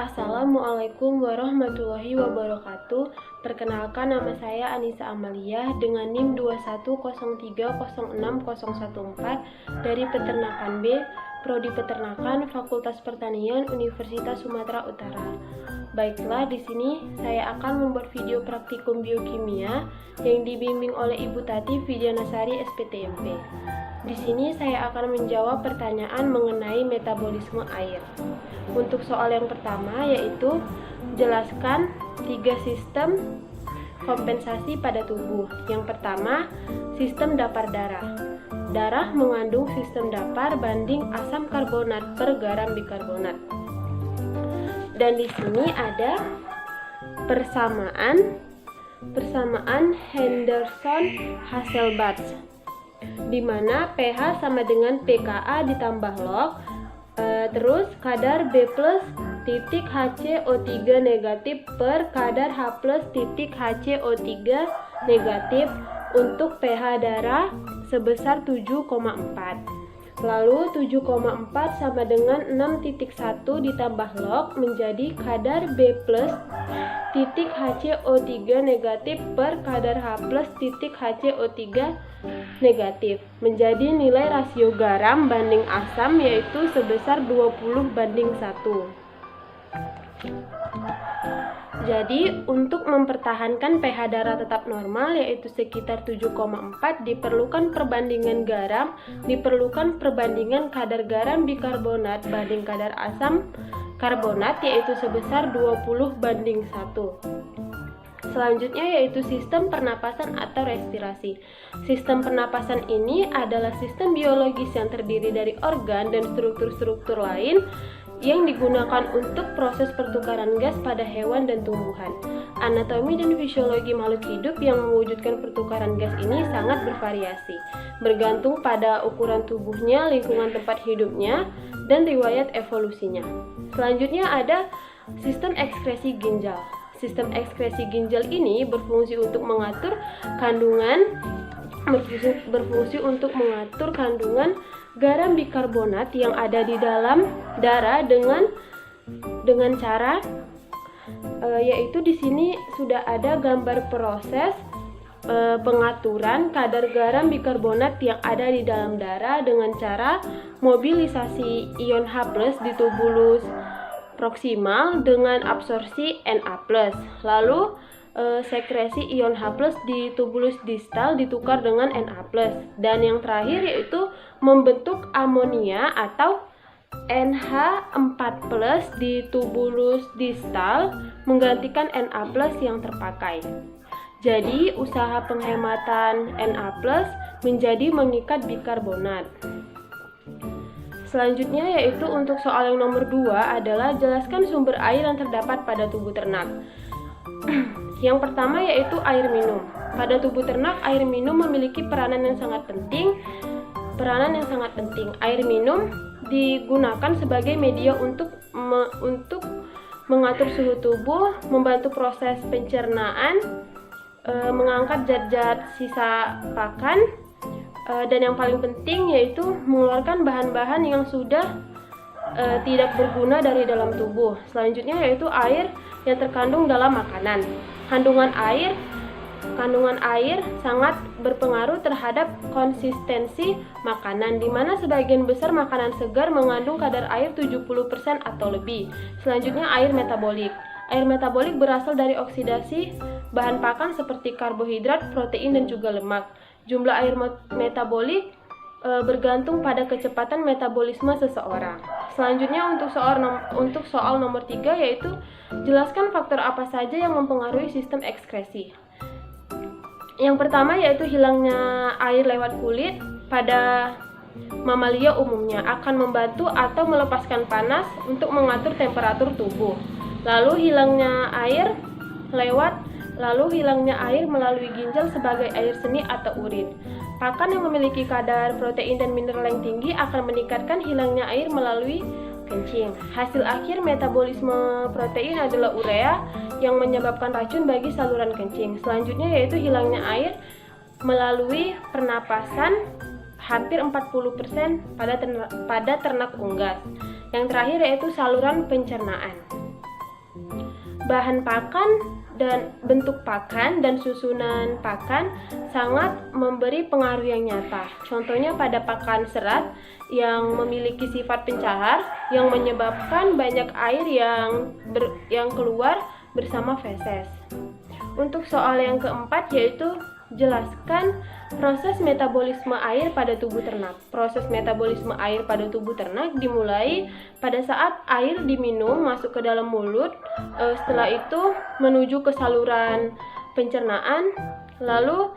Assalamualaikum warahmatullahi wabarakatuh. Perkenalkan, nama saya Anissa Amalia dengan NIM 2103060114 dari Peternakan B, Prodi Peternakan, Fakultas Pertanian, Universitas Sumatera Utara. Baiklah, di sini saya akan membuat video praktikum biokimia yang dibimbing oleh Ibu Tati Widianasari SPTMP. Di sini saya akan menjawab pertanyaan mengenai metabolisme air. Untuk soal yang pertama yaitu jelaskan 3 sistem kompensasi pada tubuh. Yang pertama, sistem dapar darah. Darah mengandung sistem dapar banding asam karbonat per garam bikarbonat. Dan di sini ada persamaan Henderson-Hasselbalch, di mana pH sama dengan pKa ditambah log, terus kadar B+ titik HCO3 negatif per kadar H+ titik HCO3 negatif untuk pH darah sebesar 7,4. Lalu 7,4 sama dengan 6,1 ditambah log menjadi kadar B+ titik HCO3 negatif per kadar H+ titik HCO3 negatif, menjadi nilai rasio garam banding asam yaitu sebesar 20:1. Jadi untuk mempertahankan pH darah tetap normal yaitu sekitar 7,4 diperlukan perbandingan kadar garam bikarbonat banding kadar asam karbonat yaitu sebesar 20:1. Selanjutnya yaitu sistem pernapasan atau respirasi. Sistem pernapasan ini adalah sistem biologis yang terdiri dari organ dan struktur-struktur lain yang digunakan untuk proses pertukaran gas pada hewan dan tumbuhan. Anatomi dan fisiologi makhluk hidup yang mewujudkan pertukaran gas ini sangat bervariasi, bergantung pada ukuran tubuhnya, lingkungan tempat hidupnya, dan riwayat evolusinya. Selanjutnya ada sistem ekskresi ginjal. Sistem ekskresi ginjal ini berfungsi untuk mengatur kandungan garam bikarbonat yang ada di dalam darah dengan cara yaitu di sini sudah ada gambar proses pengaturan kadar garam bikarbonat yang ada di dalam darah dengan cara mobilisasi ion H+ di tubulus proksimal dengan absorpsi Na+. Lalu sekresi ion H+ di tubulus distal ditukar dengan Na+. Dan yang terakhir yaitu membentuk amonia atau NH4+ di tubulus distal menggantikan Na+ yang terpakai. Jadi usaha penghematan Na+ menjadi mengikat bikarbonat. Selanjutnya yaitu untuk soal yang nomor 2 adalah jelaskan sumber air yang terdapat pada tubuh ternak. Yang pertama yaitu air minum. Pada tubuh ternak, air minum memiliki peranan yang sangat penting. Air minum digunakan sebagai media untuk mengatur suhu tubuh, membantu proses pencernaan, mengangkat zat-zat sisa pakan, dan yang paling penting yaitu mengeluarkan bahan-bahan yang sudah tidak berguna dari dalam tubuh. Selanjutnya yaitu air yang terkandung dalam makanan. Kandungan air sangat berpengaruh terhadap konsistensi makanan, di mana sebagian besar makanan segar mengandung kadar air 70% atau lebih. Selanjutnya air metabolik. Air metabolik berasal dari oksidasi bahan pakan seperti karbohidrat, protein, dan juga lemak. Jumlah air metabolik bergantung pada kecepatan metabolisme seseorang. Selanjutnya untuk soal nomor 3 yaitu jelaskan faktor apa saja yang mempengaruhi sistem ekskresi. Yang pertama yaitu hilangnya air lewat kulit pada mamalia umumnya akan membantu atau melepaskan panas untuk mengatur temperatur tubuh. Lalu hilangnya air melalui ginjal sebagai air seni atau urin. Pakan yang memiliki kadar protein dan mineral yang tinggi akan meningkatkan hilangnya air melalui kencing. Hasil akhir metabolisme protein adalah urea yang menyebabkan racun bagi saluran kencing. Selanjutnya yaitu hilangnya air melalui pernapasan hampir 40% pada ternak unggas. Yang terakhir yaitu saluran pencernaan. Bahan pakan dan bentuk pakan dan susunan pakan sangat memberi pengaruh yang nyata. Contohnya pada pakan serat yang memiliki sifat pencahar yang menyebabkan banyak air yang keluar bersama feses. Untuk soal yang keempat yaitu jelaskan proses metabolisme air pada tubuh ternak. Proses metabolisme air pada tubuh ternak dimulai pada saat air diminum masuk ke dalam mulut, setelah itu menuju ke saluran pencernaan, lalu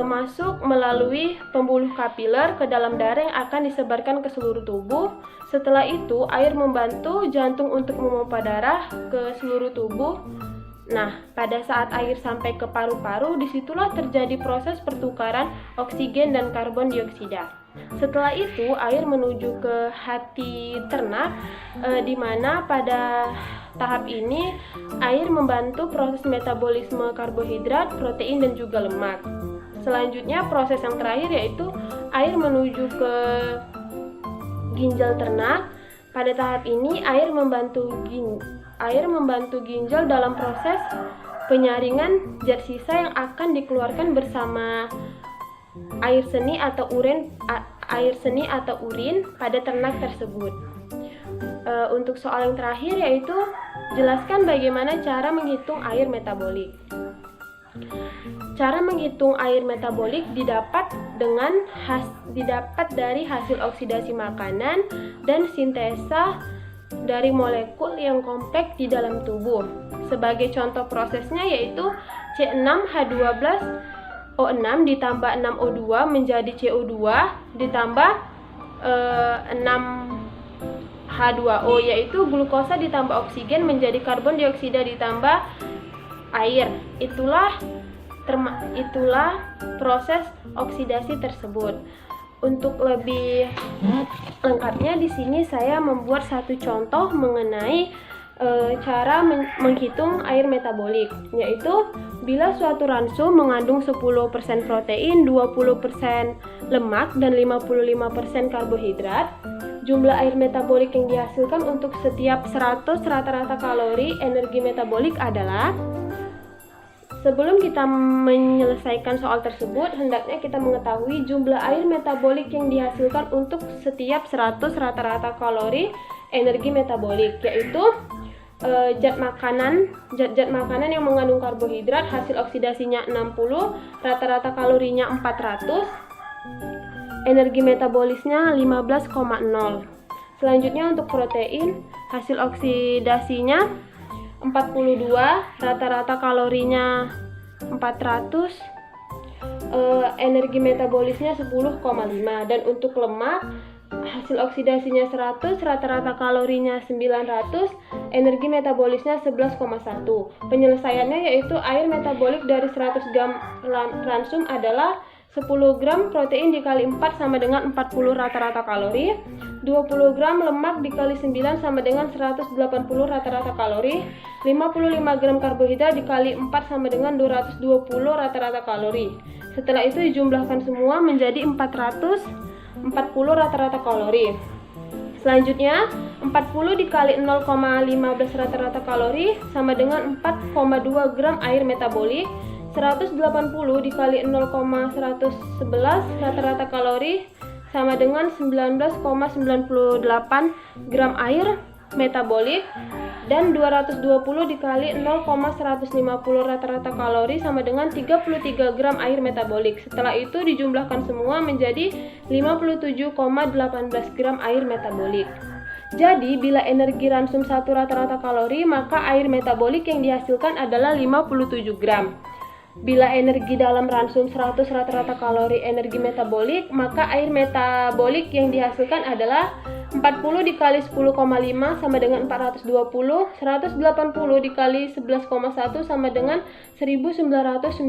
masuk melalui pembuluh kapiler ke dalam darah yang akan disebarkan ke seluruh tubuh. Setelah itu air membantu jantung untuk memompa darah ke seluruh tubuh. Nah, pada saat air sampai ke paru-paru, disitulah terjadi proses pertukaran oksigen dan karbon dioksida. Setelah itu, air menuju ke hati ternak, di mana pada tahap ini air membantu proses metabolisme karbohidrat, protein, dan juga lemak. Selanjutnya, proses yang terakhir yaitu air menuju ke ginjal ternak. Pada tahap ini, air membantu ginjal dalam proses penyaringan zat sisa yang akan dikeluarkan bersama air seni atau urin pada ternak tersebut. Untuk soal yang terakhir yaitu jelaskan bagaimana cara menghitung air metabolik. Cara menghitung air metabolik didapat dari hasil oksidasi makanan dan sintesa dari molekul yang kompleks di dalam tubuh. Sebagai contoh prosesnya yaitu C6H12O6 ditambah 6O2 menjadi CO2 ditambah 6H2O, yaitu glukosa ditambah oksigen menjadi karbon dioksida ditambah air. Itulah proses oksidasi tersebut. Untuk lebih lengkapnya di sini saya membuat satu contoh mengenai cara menghitung air metabolik, yaitu bila suatu ransum mengandung 10% protein, 20% lemak, dan 55% karbohidrat, jumlah air metabolik yang dihasilkan untuk setiap 100 rata-rata kalori energi metabolik adalah. Sebelum kita menyelesaikan soal tersebut, hendaknya kita mengetahui jumlah air metabolik yang dihasilkan untuk setiap 100 rata-rata kalori energi metabolik, yaitu zat makanan yang mengandung karbohidrat, hasil oksidasinya 60, rata-rata kalorinya 400, energi metabolisnya 15,0. Selanjutnya untuk protein, hasil oksidasinya 42, rata-rata kalorinya 400, energi metabolisnya 10,5. Dan untuk lemak, hasil oksidasinya 100, rata-rata kalorinya 900, energi metabolisnya 11,1. Penyelesaiannya yaitu air metabolik dari 100 gram ransum adalah 10 gram protein dikali 4 sama dengan 40 rata-rata kalori, 20 gram lemak dikali 9 sama dengan 180 rata-rata kalori, 55 gram karbohidrat dikali 4 sama dengan 220 rata-rata kalori. Setelah itu dijumlahkan semua menjadi 440 rata-rata kalori. Selanjutnya 40 dikali 0,15 rata-rata kalori sama dengan 4,2 gram air metabolik. 180 dikali 0,111 rata-rata kalori sama dengan 19,98 gram air metabolik, dan 220 dikali 0,150 rata-rata kalori sama dengan 33 gram air metabolik. Setelah itu dijumlahkan semua menjadi 57,18 gram air metabolik. Jadi bila energi ransum 1 rata-rata kalori, maka air metabolik yang dihasilkan adalah 57 gram. Bila energi dalam ransum 100 rata-rata kalori energi metabolik, maka air metabolik yang dihasilkan adalah 40 dikali 10,5 sama dengan 420, 180 dikali 11,1 sama dengan 1998,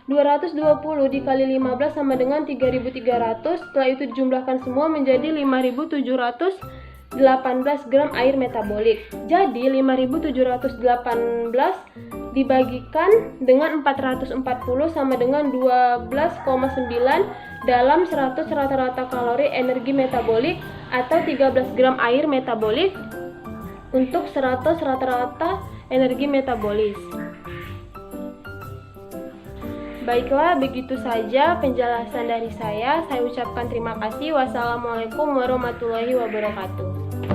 220 dikali 15 sama dengan 3300. Setelah itu dijumlahkan semua menjadi 5718 gram air metabolik. Jadi 5718 dibagikan dengan 440 sama dengan 12,9 dalam 100 rata-rata kalori energi metabolik atau 13 gram air metabolik. untuk 100 rata-rata energi metabolis. Baiklah, begitu saja penjelasan dari saya. Saya ucapkan terima kasih. Wassalamualaikum warahmatullahi wabarakatuh.